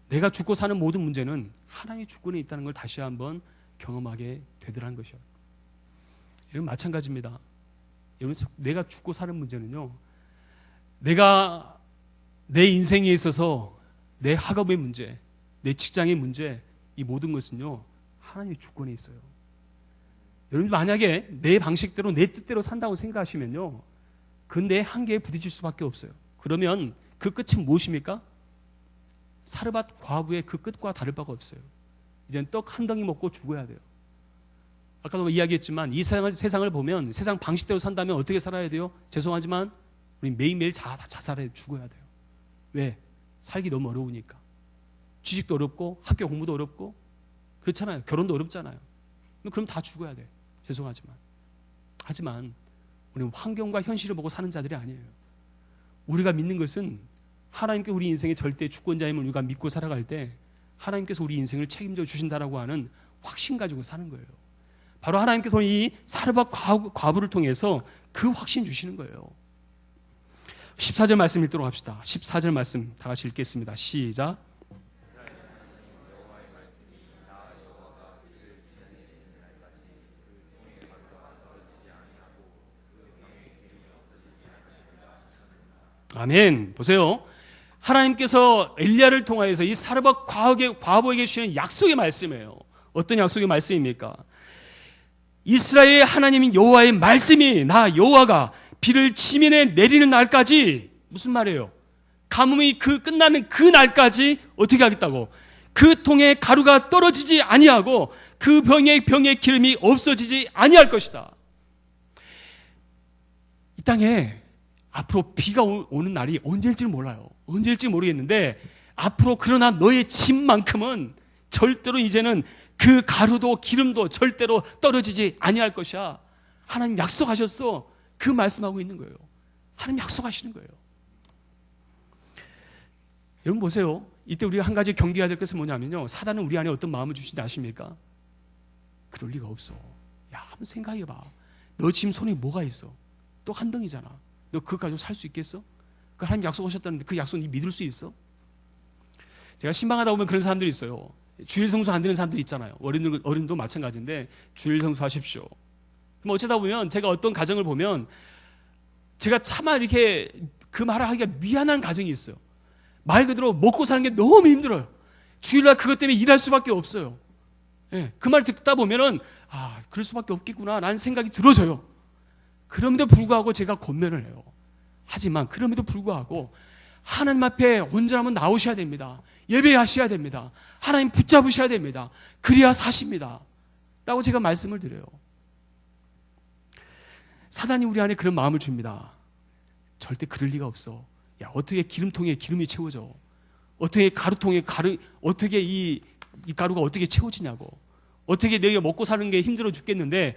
내가 죽고 사는 모든 문제는 하나님의 주권에 있다는 걸 다시 한번 경험하게 되더라는 것이요. 여러분 마찬가지입니다. 여러분 내가 죽고 사는 문제는요, 내가 내 인생에 있어서 내 학업의 문제, 내 직장의 문제, 이 모든 것은요 하나님의 주권에 있어요. 여러분 만약에 내 방식대로 내 뜻대로 산다고 생각하시면요, 그건 내 한계에 부딪힐 수밖에 없어요. 그러면 그 끝은 무엇입니까? 사르밧 과부의 그 끝과 다를 바가 없어요. 이제는 떡 한 덩이 먹고 죽어야 돼요. 아까도 이야기했지만 이 세상을 보면 세상 방식대로 산다면 어떻게 살아야 돼요? 죄송하지만 우리 매일매일 자살해 죽어야 돼요. 왜? 살기 너무 어려우니까. 취직도 어렵고 학교 공부도 어렵고 그렇잖아요. 결혼도 어렵잖아요. 그럼 다 죽어야 돼. 죄송하지만. 하지만 우리는 환경과 현실을 보고 사는 자들이 아니에요. 우리가 믿는 것은 하나님께 우리 인생의 절대 주권자임을 우리가 믿고 살아갈 때 하나님께서 우리 인생을 책임져 주신다라고 하는 확신 가지고 사는 거예요. 바로 하나님께서 이 사르밧 과부를 통해서 그 확신 주시는 거예요. 14절 말씀 읽도록 합시다. 14절 말씀 다 같이 읽겠습니다. 시작. 아멘. 보세요. 하나님께서 엘리야를 통하여서 이 사르밧 과부에게 주시는 약속의 말씀이에요. 어떤 약속의 말씀입니까? 이스라엘의 하나님인 여호와의 말씀이 나 여호와가 비를 지면에 내리는 날까지, 무슨 말이에요? 가뭄이 끝나는 그 날까지 어떻게 하겠다고? 그 통에 가루가 떨어지지 아니하고 그 병에 기름이 없어지지 아니할 것이다. 이 땅에 앞으로 비가 오는 날이 언제일지 몰라요. 언제일지 모르겠는데 앞으로 그러나 너의 집만큼은 절대로 이제는 그 가루도 기름도 절대로 떨어지지 아니할 것이야. 하나님 약속하셨어. 그 말씀하고 있는 거예요. 하나님 약속하시는 거예요. 여러분 보세요. 이때 우리가 한 가지 경계해야 될 것은 뭐냐면요, 사단은 우리 안에 어떤 마음을 주시는지 아십니까? 그럴 리가 없어. 야, 한번 생각해봐. 너 지금 손에 뭐가 있어? 또 한 덩이잖아. 너 그거 가지고 살 수 있겠어? 그 하나님 약속하셨다는데 그 약속 네 믿을 수 있어? 제가 신방하다 보면 그런 사람들이 있어요. 주일 성수 안 되는 사람들 있잖아요. 어른도 마찬가지인데 주일 성수 하십시오. 그럼 어쩌다 보면 제가 어떤 가정을 보면 제가 차마 이렇게 그 말을 하기가 미안한 가정이 있어요. 말 그대로 먹고 사는 게 너무 힘들어요. 주일날 그것 때문에 일할 수밖에 없어요. 예, 그 말 듣다 보면은 그럴 수밖에 없겠구나 라는 생각이 들어져요. 그럼에도 불구하고 제가 권면을 해요. 하지만 그럼에도 불구하고 하나님 앞에 온전히 한번 나오셔야 됩니다. 예배하셔야 됩니다. 하나님 붙잡으셔야 됩니다. 그래야 사십니다 라고 제가 말씀을 드려요. 사단이 우리 안에 그런 마음을 줍니다. 절대 그럴 리가 없어. 야, 어떻게 기름통에 기름이 채워져? 어떻게 가루통에 어떻게 이 가루가 어떻게 채워지냐고. 어떻게 내가 먹고 사는 게 힘들어 죽겠는데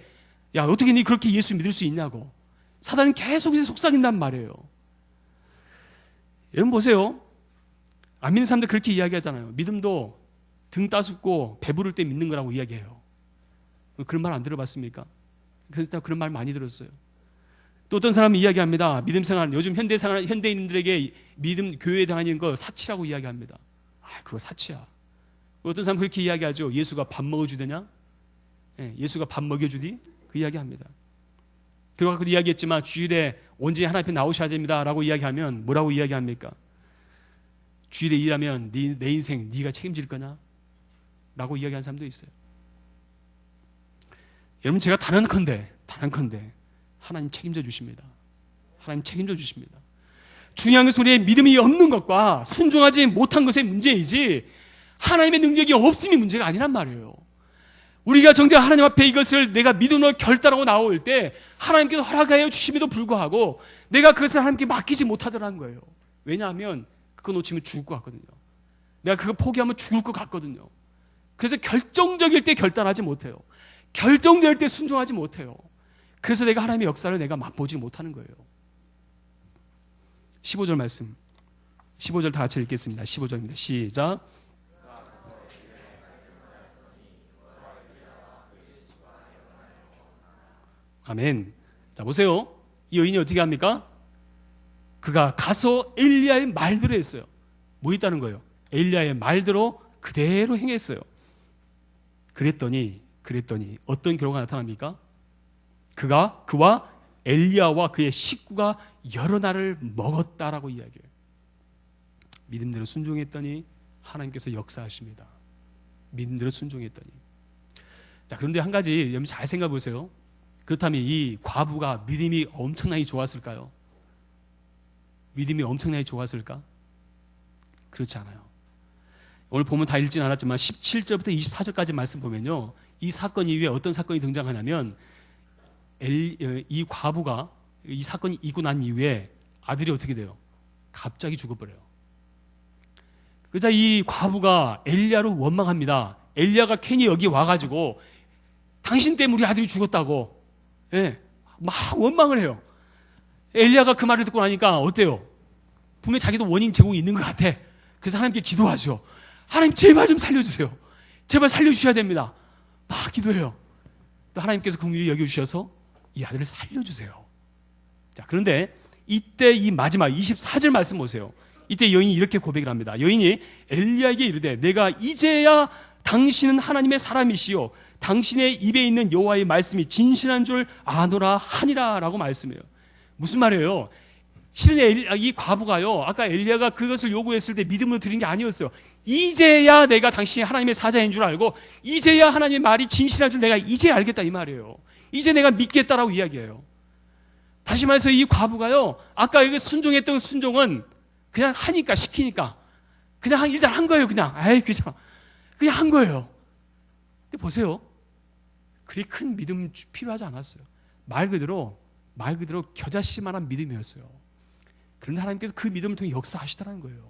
야, 어떻게 네 그렇게 예수 믿을 수 있냐고. 사단은 계속 속삭인단 말이에요. 여러분 보세요. 안 믿는 사람들 그렇게 이야기하잖아요. 믿음도 등 따숩고 배부를 때 믿는 거라고 이야기해요. 그런 말 안 들어봤습니까? 그래서 그런 말 많이 들었어요. 또 어떤 사람은 이야기합니다. 믿음 생활, 요즘 현대인들에게 믿음 교회에 다니는 거 사치라고 이야기합니다. 그거 사치야. 어떤 사람은 그렇게 이야기하죠. 예수가 밥 먹어주더냐? 예수가 밥 먹여주디? 그 이야기합니다. 그리고 아까도 이야기했지만 주일에 온전히 하나님 앞에 나오셔야 됩니다 라고 이야기하면 뭐라고 이야기합니까? 주일에 일하면 내 인생 네가 책임질 거냐? 라고 이야기하는 사람도 있어요. 여러분 제가 단언컨대 하나님 책임져 주십니다. 하나님 책임져 주십니다. 중요한 것은 우리의 믿음이 없는 것과 순종하지 못한 것의 문제이지 하나님의 능력이 없음이 문제가 아니란 말이에요. 우리가 정작 하나님 앞에 이것을 내가 믿음으로 결단하고 나올 때 하나님께서 허락하여 주심에도 불구하고 내가 그것을 하나님께 맡기지 못하더라는 거예요. 왜냐하면 그거 놓치면 죽을 것 같거든요. 내가 그거 포기하면 죽을 것 같거든요. 그래서 결정적일 때 결단하지 못해요. 결정될 때 순종하지 못해요. 그래서 내가 하나님의 역사를 내가 맛보지 못하는 거예요. 15절 말씀, 15절 다 같이 읽겠습니다. 15절입니다. 시작. 아멘. 자, 보세요. 이 여인이 어떻게 합니까? 그가 가서 엘리야의 말대로 했어요. 뭐 있다는 거예요? 엘리야의 말대로 그대로 행했어요. 그랬더니 어떤 결과가 나타납니까? 그와 엘리야와 그의 식구가 여러 날을 먹었다라고 이야기해요. 믿음대로 순종했더니 하나님께서 역사하십니다. 믿음대로 순종했더니. 자, 그런데 한 가지 여러분 잘 생각해 보세요. 그렇다면 이 과부가 믿음이 엄청나게 좋았을까요? 믿음이 엄청나게 좋았을까? 그렇지 않아요. 오늘 보면 다 읽진 않았지만 17절부터 24절까지 말씀 보면요, 이 사건 이후에 어떤 사건이 등장하냐면 이 과부가 이 사건이 있고 난 이후에 아들이 어떻게 돼요? 갑자기 죽어버려요. 그러자 이 과부가 엘리야를 원망합니다. 엘리야가 괜히 여기 와가지고 당신 때문에 우리 아들이 죽었다고, 막 원망을 해요. 엘리야가 그 말을 듣고 나니까 어때요? 분명히 자기도 원인 제공이 있는 것 같아. 그래서 하나님께 기도하죠. 하나님 제발 좀 살려주세요. 제발 살려주셔야 됩니다. 막 기도해요. 또 하나님께서 긍휼히 여겨주셔서 이 아들을 살려주세요. 자, 그런데 이때 이 마지막 24절 말씀 보세요. 이때 여인이 이렇게 고백을 합니다. 여인이 엘리야에게 이르되 내가 이제야 당신은 하나님의 사람이시요 당신의 입에 있는 여호와의 말씀이 진실한 줄 아노라 하니라 라고 말씀해요. 무슨 말이에요? 실은 이 과부가요, 아까 엘리야가 그것을 요구했을 때 믿음으로 드린 게 아니었어요. 이제야 내가 당신이 하나님의 사자인 줄 알고 이제야 하나님의 말이 진실한 줄 내가 이제 알겠다 이 말이에요. 이제 내가 믿겠다라고 이야기해요. 다시 말해서 이 과부가요, 아까 이거 순종했던 순종은 그냥 하니까, 시키니까 그냥 일단 한 거예요. 그냥 그냥 한 거예요. 근데 보세요, 그리 큰 믿음 필요하지 않았어요. 말 그대로 겨자씨만한 믿음이었어요. 그런데 하나님께서 그 믿음을 통해 역사하시더라는 거예요.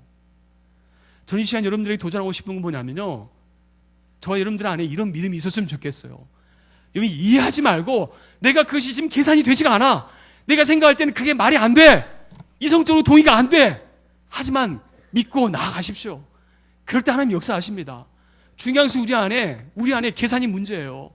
저는 이 시간 여러분들에게 도전하고 싶은 건 뭐냐면요, 저와 여러분들 안에 이런 믿음이 있었으면 좋겠어요. 여러분 이해하지 말고 내가 그것이 지금 계산이 되지가 않아, 내가 생각할 때는 그게 말이 안 돼, 이성적으로 동의가 안 돼, 하지만 믿고 나아가십시오. 그럴 때 하나님 역사하십니다. 중요한 것은 우리 안에 계산이 문제예요.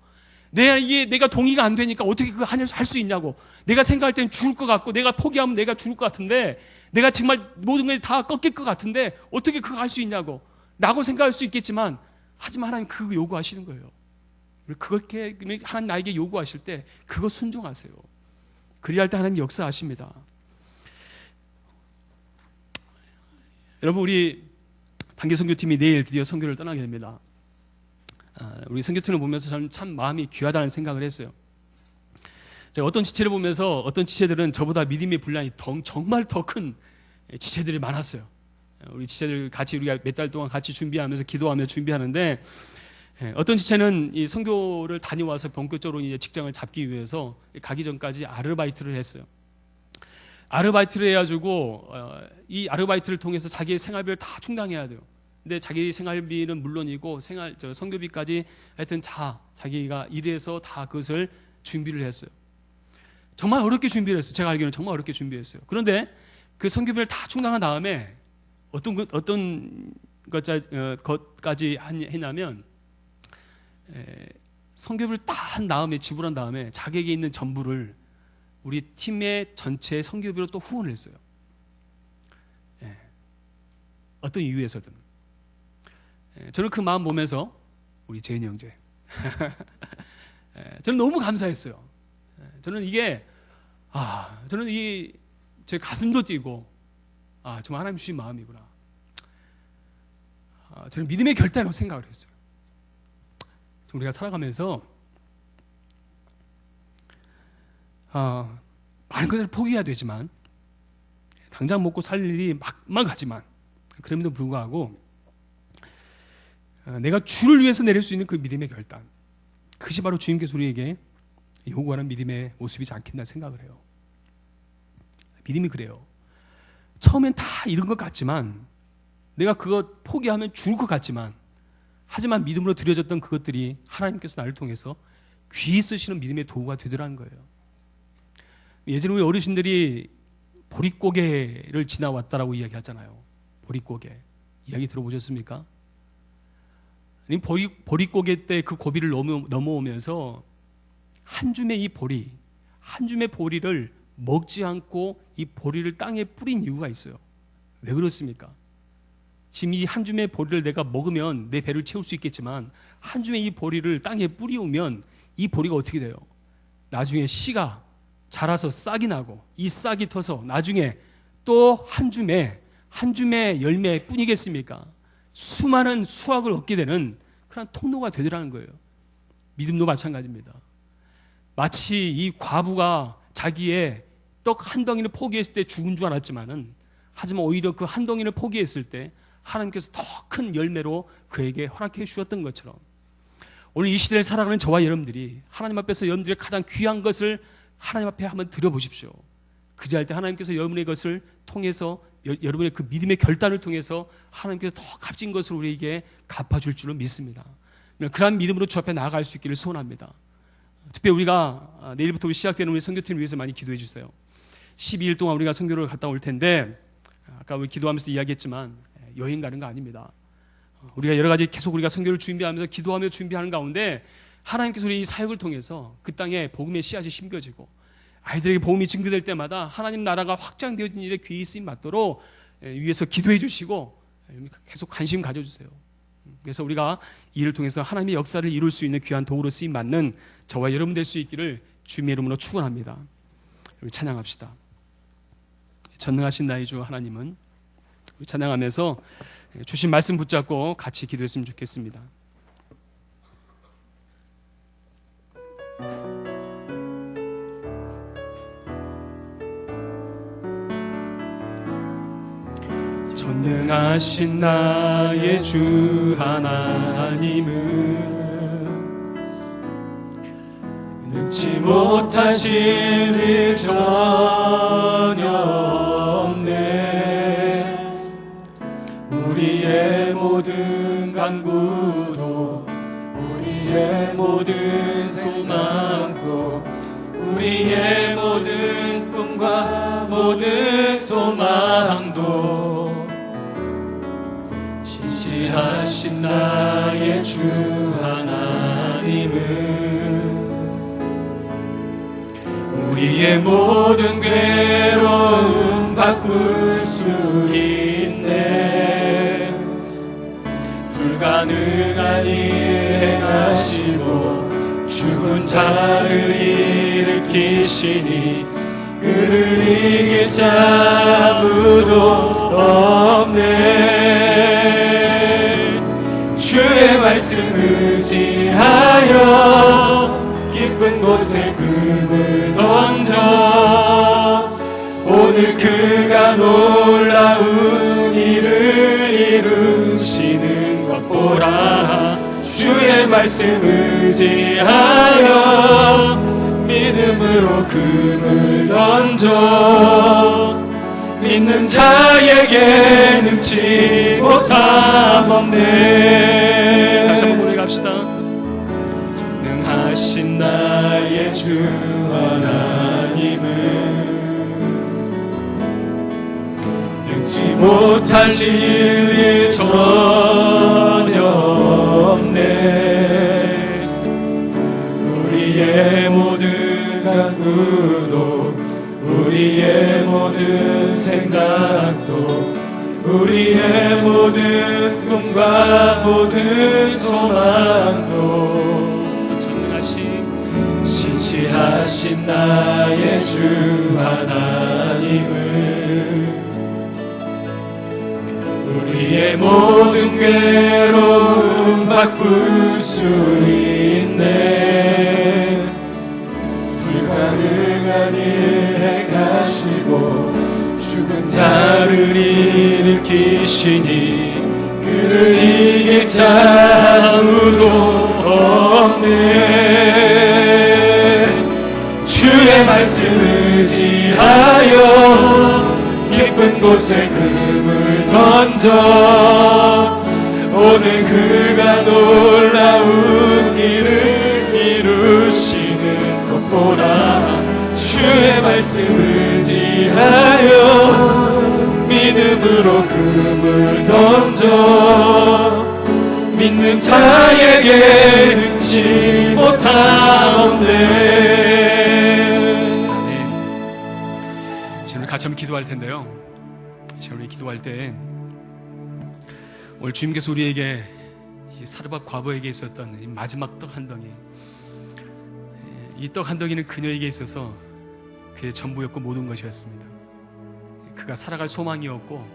내가 동의가 안 되니까 어떻게 그거 할 수 있냐고. 내가 생각할 때는 죽을 것 같고, 내가 포기하면 내가 죽을 것 같은데, 내가 정말 모든 게 다 꺾일 것 같은데 어떻게 그거 할 수 있냐고 라고 생각할 수 있겠지만, 하지만 하나님 그거 요구하시는 거예요. 그렇게 하나님 나에게 요구하실 때 그거 순종하세요. 그리할 때 하나님 역사하십니다. 여러분, 우리 단기 선교팀이 내일 드디어 선교를 떠나게 됩니다. 우리 선교팀을 보면서 저는 참 마음이 귀하다는 생각을 했어요. 제가 어떤 지체를 보면서 어떤 지체들은 저보다 믿음의 분량이 정말 더 큰 지체들이 많았어요. 우리 지체들 같이 우리가 몇 달 동안 같이 준비하면서 기도하며 준비하는데, 어떤 지체는 이 선교를 다녀와서 본격적으로 이제 직장을 잡기 위해서 가기 전까지 아르바이트를 했어요. 아르바이트를 해가지고 이 아르바이트를 통해서 자기의 생활비를 다 충당해야 돼요. 근데 자기 생활비는 물론이고 선교비까지 하여튼 자기가 일해서 다 그것을 준비를 했어요. 정말 어렵게 준비를 했어요. 제가 알기로는 정말 어렵게 준비했어요. 그런데 그 선교비를 다 충당한 다음에 어떤 것까지 했냐면, 선교비를 다 한 다음에, 지불한 다음에 자기에게 있는 전부를 우리 팀의 전체 선교비로 또 후원을 했어요. 어떤 이유에서든. 저는 그 마음 보면서 우리 재은이 형제 저는 너무 감사했어요. 저는 제 가슴도 뛰고, 정말 하나님 주신 마음이구나. 저는 믿음의 결단이라고 생각을 했어요. 우리가 살아가면서 많은 것을 포기해야 되지만, 당장 먹고 살 일이 막막하지만, 그럼에도 불구하고 내가 주를 위해서 내릴 수 있는 그 믿음의 결단, 그것이 바로 주님께서 우리에게 요구하는 믿음의 모습이지 않겠나 생각을 해요. 믿음이 그래요. 처음엔 다 이런 것 같지만, 내가 그거 포기하면 죽을 것 같지만, 하지만 믿음으로 드려졌던 그것들이 하나님께서 나를 통해서 귀히 쓰시는 믿음의 도구가 되더라는 거예요. 예전에 우리 어르신들이 보릿고개를 지나왔다라고 이야기하잖아요. 보릿고개 이야기 들어보셨습니까? 보릿고개 때 그 고비를 넘어오면서 한 줌의 이 볼이 한 줌의 보리를 먹지 않고 이 보리를 땅에 뿌린 이유가 있어요. 왜 그렇습니까? 지금 이 한 줌의 보리를 내가 먹으면 내 배를 채울 수 있겠지만 한 줌의 이 보리를 땅에 뿌리우면 이 보리가 어떻게 돼요? 나중에 씨가 자라서 싹이 나고 이 싹이 터서 나중에 또 한 줌의 열매뿐이겠습니까? 수많은 수확을 얻게 되는 그런 통로가 되더라는 거예요. 믿음도 마찬가지입니다. 마치 이 과부가 자기의 떡 한 덩이를 포기했을 때 죽은 줄 알았지만은 하지만 오히려 그 한 덩이를 포기했을 때 하나님께서 더 큰 열매로 그에게 허락해 주셨던 것처럼 오늘 이 시대를 살아가는 저와 여러분들이 하나님 앞에서 여러분들의 가장 귀한 것을 하나님 앞에 한번 드려보십시오. 그리할 때 하나님께서 여러분의 것을 통해서 여러분의 그 믿음의 결단을 통해서 하나님께서 더 값진 것을 우리에게 갚아줄 줄로 믿습니다. 그러한 믿음으로 주 앞에 나아갈 수 있기를 소원합니다. 특별히 우리가 내일부터 시작되는 우리 선교팀을 위해서 많이 기도해 주세요. 12일 동안 우리가 선교를 갔다 올 텐데 아까 우리 기도하면서도 이야기했지만 여행 가는 거 아닙니다. 우리가 여러 가지 계속 우리가 선교를 준비하면서 기도하며 준비하는 가운데 하나님께서 우리 이 사역을 통해서 그 땅에 복음의 씨앗이 심겨지고 아이들에게 복음이 증거될 때마다 하나님 나라가 확장되어진 일에 귀히 쓰임 받도록 위에서 기도해 주시고 계속 관심 가져주세요. 그래서 우리가 이 일을 통해서 하나님의 역사를 이룰 수 있는 귀한 도구로 쓰임 받는 저와 여러분 될 수 있기를 주님의 이름으로 축원합니다. 우리 찬양합시다. 전능하신 나의 주 하나님은 우리 찬양하면서 주신 말씀 붙잡고 같이 기도했으면 좋겠습니다. 전능하신 나의 주 하나님은 능치 못하실 일 전혀 없네. 우리의 모든 간구도 우리의 모든 소망도 우리의 모든 꿈과 모든 소망도 신실하신 나의 주 하나님은 우리의 모든 괴로움 바꿀 수 있네. 불가능한 일 행하시고 죽은 자를 일으키시니 그를 이길 자 아무도 없네. 주의 말씀 의지하여 깊은 곳에 금을 던져 오늘 그가 놀라운 일을 이루시는 것 보라. 주의 말씀 의지하여 믿음으로 금을 던져 믿는 자에게 능치 못함 없네. 다시 한번 고백합시다. 전능하신 나의 주 하나님은 능치 못할 일이 전혀 없네. 우리의 모든 간구도 우리의 모든 생각도 우리의 모든 꿈과 모든 소망도 전능하신 신실하신 나의 주 하나님은 우리의 모든 괴로움 바꿀 수 있네. 불가능한 일 행하시고 죽은 자를 일으키시니 그를 이길 자 아무도 없네. 주의 말씀 의지하여 깊은 곳에 금을 던져 오늘 그가 놀라운 일을 이루시는 것 보라. 주의 말씀 의지하여 믿음으로 금을 던져 믿는 자에게 능치 못함 없네. 같이 한번 기도할 텐데요. 제가 우리 기도할 때 오늘 주님께서 우리에게 이 사르밧 과부에게 있었던 이 마지막 떡 한 덩이, 이 떡 한 덩이는 그녀에게 있어서 그의 전부였고 모든 것이었습니다. 그가 살아갈 소망이었고,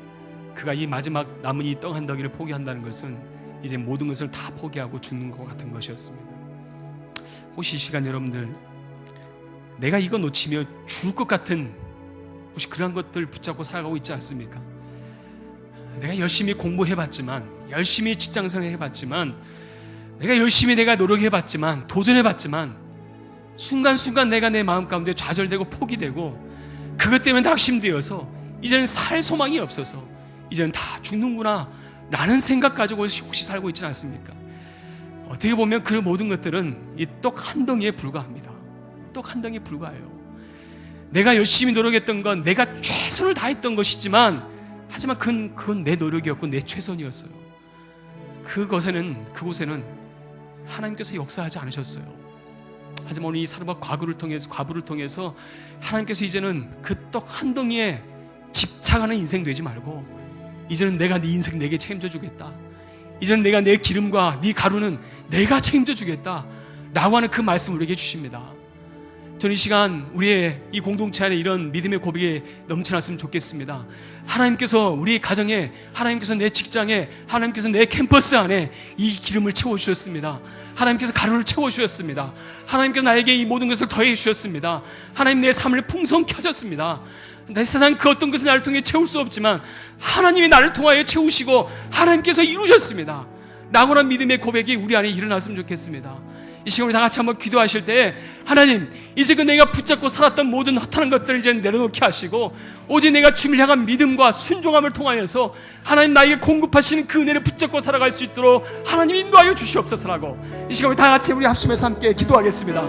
그가 이 마지막 남은 이 떡 한 덩이를 포기한다는 것은 이제 모든 것을 다 포기하고 죽는 것 같은 것이었습니다. 혹시 이 시간 여러분들, 내가 이거 놓치면 죽을 것 같은 혹시 그런 것들 붙잡고 살아가고 있지 않습니까? 내가 열심히 공부해봤지만, 열심히 직장생활 해봤지만, 내가 노력해봤지만, 도전해봤지만, 순간순간 내가 내 마음 가운데 좌절되고 포기되고, 그것 때문에 낙심되어서 이제는 살 소망이 없어서 이제는 다 죽는구나 라는 생각 가지고 혹시 살고 있지는 않습니까? 어떻게 보면 그 모든 것들은 이 떡 한 덩이에 불과합니다. 떡 한 덩이에 불과해요. 내가 열심히 노력했던 건, 내가 최선을 다했던 것이지만, 하지만 그건 내 노력이었고 내 최선이었어요. 그곳에는 하나님께서 역사하지 않으셨어요. 하지만 오늘 이 사르밧 과부를 통해서 하나님께서 이제는 그 떡 한 덩이에 집착하는 인생 되지 말고, 이제는 내가 네 인생 내게 책임져 주겠다, 이제는 내가 내 기름과 네 가루는 내가 책임져 주겠다 라고 하는 그 말씀을 우리에게 주십니다. 저는 이 시간 우리의 이 공동체 안에 이런 믿음의 고백이 넘쳐났으면 좋겠습니다. 하나님께서 우리 가정에, 하나님께서 내 직장에, 하나님께서 내 캠퍼스 안에 이 기름을 채워주셨습니다. 하나님께서 가루를 채워주셨습니다. 하나님께서 나에게 이 모든 것을 더해 주셨습니다. 하나님 내 삶을 풍성케 하셨습니다. 내 세상 그 어떤 것은 나를 통해 채울 수 없지만 하나님이 나를 통하여 채우시고 하나님께서 이루셨습니다 라고 하는 믿음의 고백이 우리 안에 일어났으면 좋겠습니다. 이 시간 우리 다 같이 한번 기도하실 때, 하나님, 이제 그 내가 붙잡고 살았던 모든 허탄한 것들을 이제 내려놓게 하시고, 오직 내가 주님을 향한 믿음과 순종함을 통하여서 하나님 나에게 공급하시는 그 은혜를 붙잡고 살아갈 수 있도록 하나님 인도하여 주시옵소서라고, 이 시간 우리 다 같이 우리 합심해서 함께 기도하겠습니다.